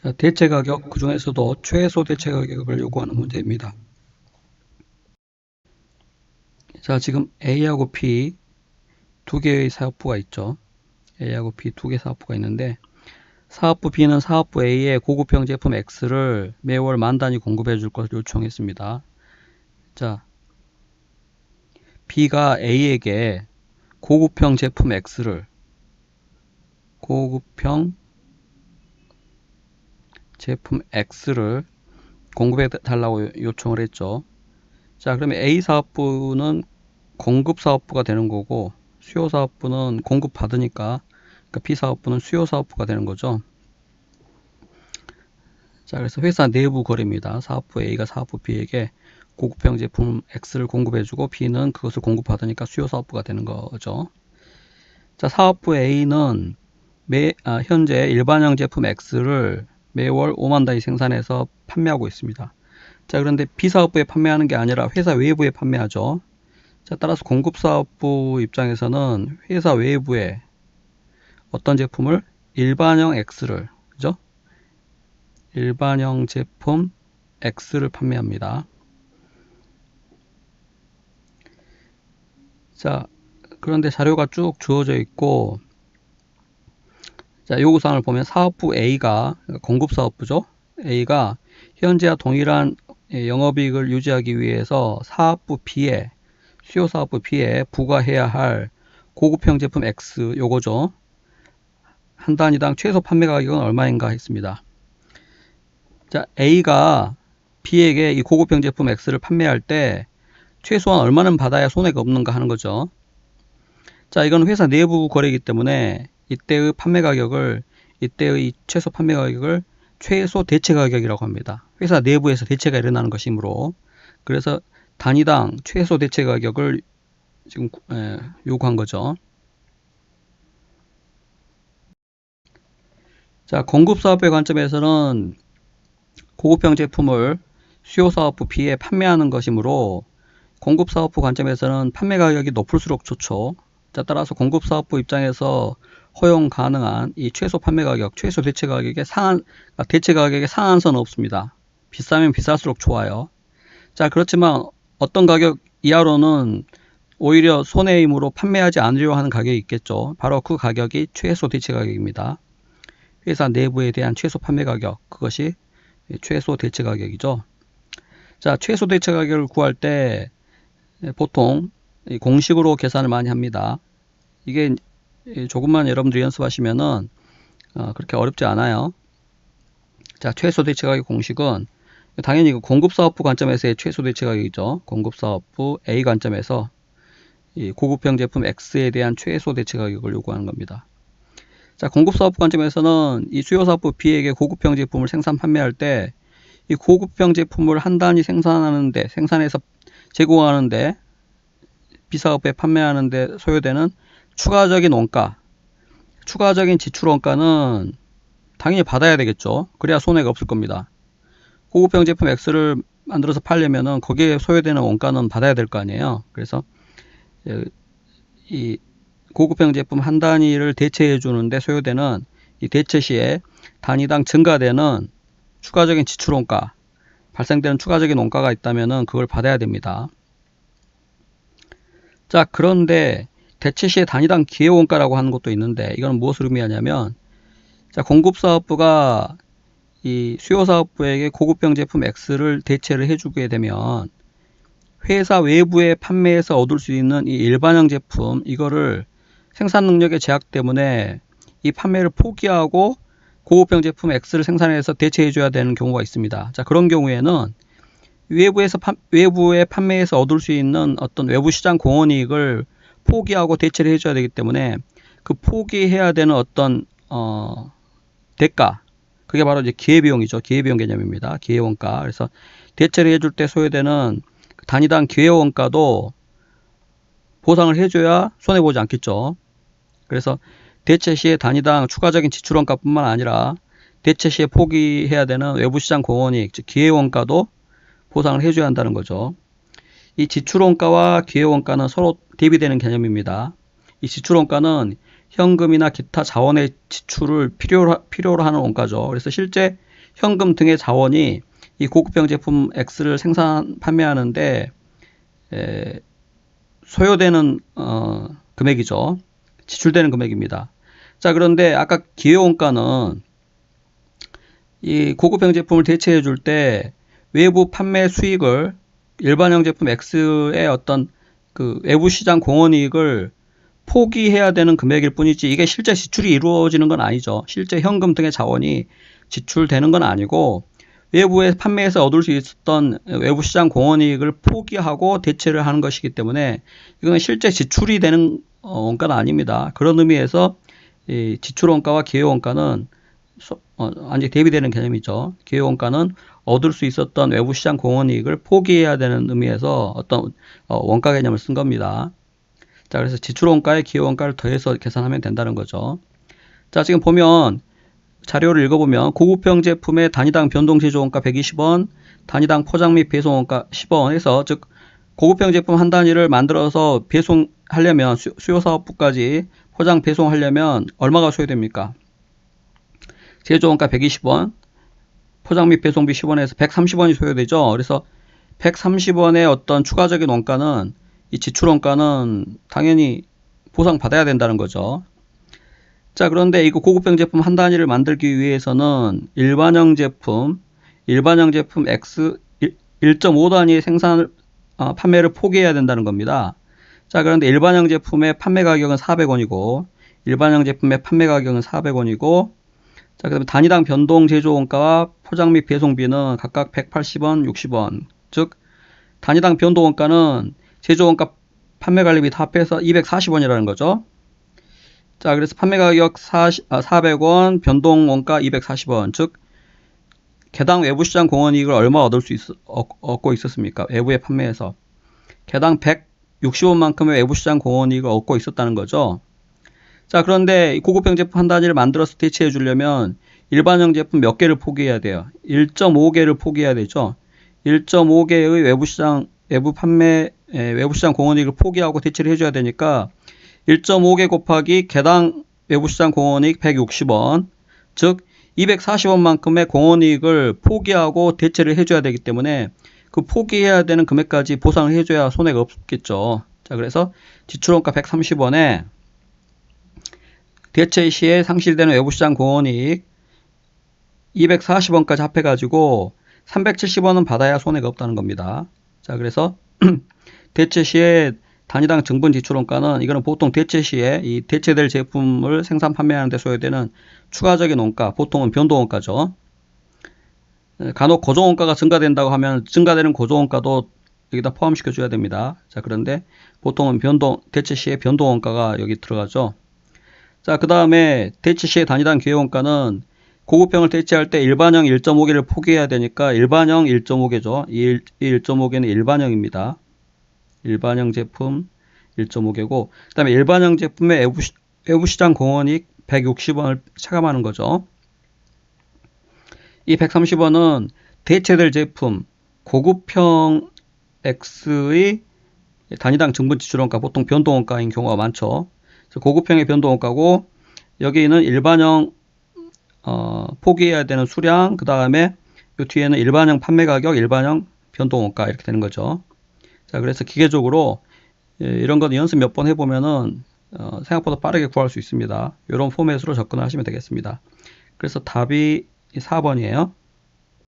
자, 대체 가격, 그 중에서도 최소 대체 가격을 요구하는 문제입니다. 자, 지금 A하고 B 두 개의 사업부가 있죠. A하고 B 두 개 사업부가 있는데, 사업부 B는 사업부 A에 고급형 제품 X를 매월 만 단위 공급해 줄 것을 요청했습니다. 자, B가 A에게 고급형 제품 X를 공급해 달라고 요청을 했죠. 자, 그러면 A 사업부는 공급 사업부가 되는 거고, 수요 사업부는 공급 받으니까, 그러니까 B 사업부는 수요 사업부가 되는 거죠. 자, 그래서 회사 내부 거래입니다. 사업부 A가 사업부 B에게 고급형 제품 X를 공급해주고 B는 그것을 공급받으니까 수요 사업부가 되는 거죠. 자, 사업부 A는 현재 일반형 제품 X를 매월 5만 단위 생산해서 판매하고 있습니다. 자, 그런데 B 사업부에 판매하는 게 아니라 회사 외부에 판매하죠. 자, 따라서 공급사업부 입장에서는 회사 외부에 어떤 제품을 일반형 X를, 그죠? 일반형 제품 X를 판매합니다. 자, 그런데 자료가 쭉 주어져 있고, 자, 요구사항을 보면 사업부 A가, 공급사업부죠. A가 현재와 동일한 영업이익을 유지하기 위해서 사업부 B에, 수요사업부 B에 부과해야 할 고급형 제품 X, 요거죠. 한 단위당 최소 판매 가격은 얼마인가 했습니다. 자, A가 B에게 이 고급형 제품 X를 판매할 때 최소한 얼마는 받아야 손해가 없는가 하는 거죠. 자, 이건 회사 내부 거래이기 때문에 이때의 최소 판매 가격을 최소 대체 가격이라고 합니다. 회사 내부에서 대체가 일어나는 것이므로, 그래서 단위당 최소 대체 가격을 지금 요구한 거죠. 자, 공급사업의 관점에서는 고급형 제품을 수요사업부 B에 판매하는 것이므로 공급사업부 관점에서는 판매 가격이 높을수록 좋죠. 자, 따라서 공급사업부 입장에서 허용 가능한 이 최소 판매 가격, 최소 대체 가격의 대체 가격에 상한선은 없습니다. 비싸면 비쌀수록 좋아요. 자, 그렇지만 어떤 가격 이하로는 오히려 손해임으로 판매하지 않으려 하는 가격이 있겠죠. 바로 그 가격이 최소 대체 가격입니다. 회사 내부에 대한 최소 판매 가격, 그것이 최소 대체 가격이죠. 자, 최소 대체 가격을 구할 때 보통 공식으로 계산을 많이 합니다. 이게 조금만 여러분들이 연습하시면은 그렇게 어렵지 않아요. 자, 최소 대체 가격 공식은 당연히 공급사업부 관점에서의 최소 대체 가격이죠. 공급사업부 A 관점에서 이 고급형 제품 X에 대한 최소 대체 가격을 요구하는 겁니다. 자, 공급사업부 관점에서는 이 수요사업부 B에게 고급형 제품을 판매할 때 이 고급형 제품을 한 단위 생산해서 제공하는데 B사업에 판매하는데 소요되는 추가적인 원가, 추가적인 지출 원가는 당연히 받아야 되겠죠. 그래야 손해가 없을 겁니다. 고급형 제품 X를 만들어서 팔려면은 거기에 소요되는 원가는 받아야 될 거 아니에요. 그래서 이 고급형 제품 한 단위를 대체해 주는데 소요되는 이 대체 시에 단위당 증가되는 추가적인 지출 원가, 발생되는 추가적인 원가가 있다면은 그걸 받아야 됩니다. 자, 그런데 대체 시에 단위당 기회 원가라고 하는 것도 있는데, 이건 무엇을 의미하냐면, 자, 공급사업부가 이 수요사업부에게 고급형 제품 X를 대체를 해주게 되면 회사 외부에 판매해서 얻을 수 있는 이 일반형 제품, 이거를 생산 능력의 제약 때문에 이 판매를 포기하고 고급형 제품 X를 생산해서 대체해 줘야 되는 경우가 있습니다. 자, 그런 경우에는 외부에 판매해서 얻을 수 있는 어떤 외부 시장 공헌이익을 포기하고 대체를 해줘야 되기 때문에 그 포기해야 되는 어떤 대가, 그게 바로 이제 기회비용이죠. 기회비용 개념입니다. 기회원가. 그래서 대체를 해줄 때 소요되는 단위당 기회원가도 보상을 해줘야 손해보지 않겠죠. 그래서 대체 시에 단위당 추가적인 지출원가뿐만 아니라 대체 시에 포기해야 되는 외부시장 공헌이익, 즉 기회원가도 보상을 해줘야 한다는 거죠. 이 지출원가와 기회원가는 서로 대비되는 개념입니다. 이 지출원가는 현금이나 기타 자원의 지출을 필요로 하는 원가죠. 그래서 실제 현금 등의 자원이 이 고급형 제품 X를 생산 판매하는데 소요되는 금액이죠. 지출되는 금액입니다. 자, 그런데 아까 기회원가는 이 고급형 제품을 대체해 줄 때 외부 판매 수익을 일반형 제품 X의 어떤 그 외부 시장 공헌이익을 포기해야 되는 금액일 뿐이지 이게 실제 지출이 이루어지는 건 아니죠. 실제 현금 등의 자원이 지출되는 건 아니고 외부의 판매에서 얻을 수 있었던 외부 시장 공헌이익을 포기하고 대체를 하는 것이기 때문에 이건 실제 지출이 되는 원가는 아닙니다. 그런 의미에서 이 지출원가와 기회원가는 완전히 대비되는 개념이죠. 기회원가는 얻을 수 있었던 외부 시장 공헌이익을 포기해야 되는 의미에서 어떤 원가 개념을 쓴 겁니다. 자, 그래서 지출원가에 기회원가를 더해서 계산하면 된다는 거죠. 자, 지금 보면 자료를 읽어보면 고급형 제품의 단위당 변동 제조원가 120원, 단위당 포장 및 배송원가 10원 해서 즉 고급형 제품 한 단위를 만들어서 배송하려면 수요사업부까지 포장 배송하려면 얼마가 소요됩니까? 제조원가 120원, 포장 및 배송비 10원에서 130원이 소요되죠. 그래서 130원의 어떤 추가적인 원가는 이 지출원가는 당연히 보상받아야 된다는 거죠. 자, 그런데 이거 고급형 제품 한 단위를 만들기 위해서는 일반형 제품 X 1.5 단위의 생산 판매를 포기해야 된다는 겁니다. 자, 그런데 일반형 제품의 판매 가격은 400원이고 일반형 제품의 판매 가격은 400원이고 자, 그다음에 단위당 변동 제조 원가와 포장 및 배송비는 각각 180원, 60원. 즉 단위당 변동 원가는 제조 원가 판매 관리비 다 합해서 240원이라는 거죠. 자, 그래서 판매 가격 400원, 변동 원가 240원. 즉 개당 외부 시장 공헌이익을 얼마 얻고 있었습니까? 외부에 판매해서 개당 160원만큼의 외부 시장 공헌이익을 얻고 있었다는 거죠. 자, 그런데 외부 제품 한 단위를 만들어서 대체해 주려면 일반형 제품 몇 개를 포기해야 돼요? 1.5개를 포기해야 되죠. 1.5개의 외부 시장 공헌이익을 포기하고 대체를 해줘야 되니까 1.5개 곱하기 개당 외부 시장 공헌이익 160원, 즉 240원만큼의 공헌이익을 포기하고 대체를 해줘야 되기 때문에 그 포기해야 되는 금액까지 보상을 해줘야 손해가 없겠죠. 자, 그래서 지출원가 130원에 대체 시에 상실되는 외부 시장 공헌이익 240원까지 합해가지고 370원은 받아야 손해가 없다는 겁니다. 자, 그래서 대체 시에 단위당 정분 지출원가는 이거는 보통 대체 시에 이 대체될 제품을 생산 판매하는 데 소요되는 추가적인 원가, 보통은 변동원가죠. 간혹 고정원가가 증가된다고 하면 증가되는 고정원가도 여기다 포함시켜 줘야 됩니다. 자, 그런데 보통은 대체 시에 변동원가가 여기 들어가죠. 자, 그 다음에 대체 시에 단위당 기회원가는 고급형을 대체할 때 일반형 1.5개를 포기해야 되니까 일반형 1.5개죠. 이 1.5개는 일반형입니다. 일반형 제품 1.5개고 그 다음에 일반형 제품의 외부 시장 공헌이익 160원을 차감하는 거죠. 이 130원은 대체될 제품 고급형 X의 단위당 정분 지출원가, 보통 변동원가인 경우가 많죠. 그래서 고급형의 변동원가고 여기는 일반형 포기해야 되는 수량, 그 다음에 이 뒤에는 일반형 판매 가격, 일반형 변동원가 이렇게 되는 거죠. 자, 그래서 기계적으로 이런 건 연습 몇 번 해보면은 생각보다 빠르게 구할 수 있습니다. 이런 포맷으로 접근을 하시면 되겠습니다. 그래서 답이 4번이에요.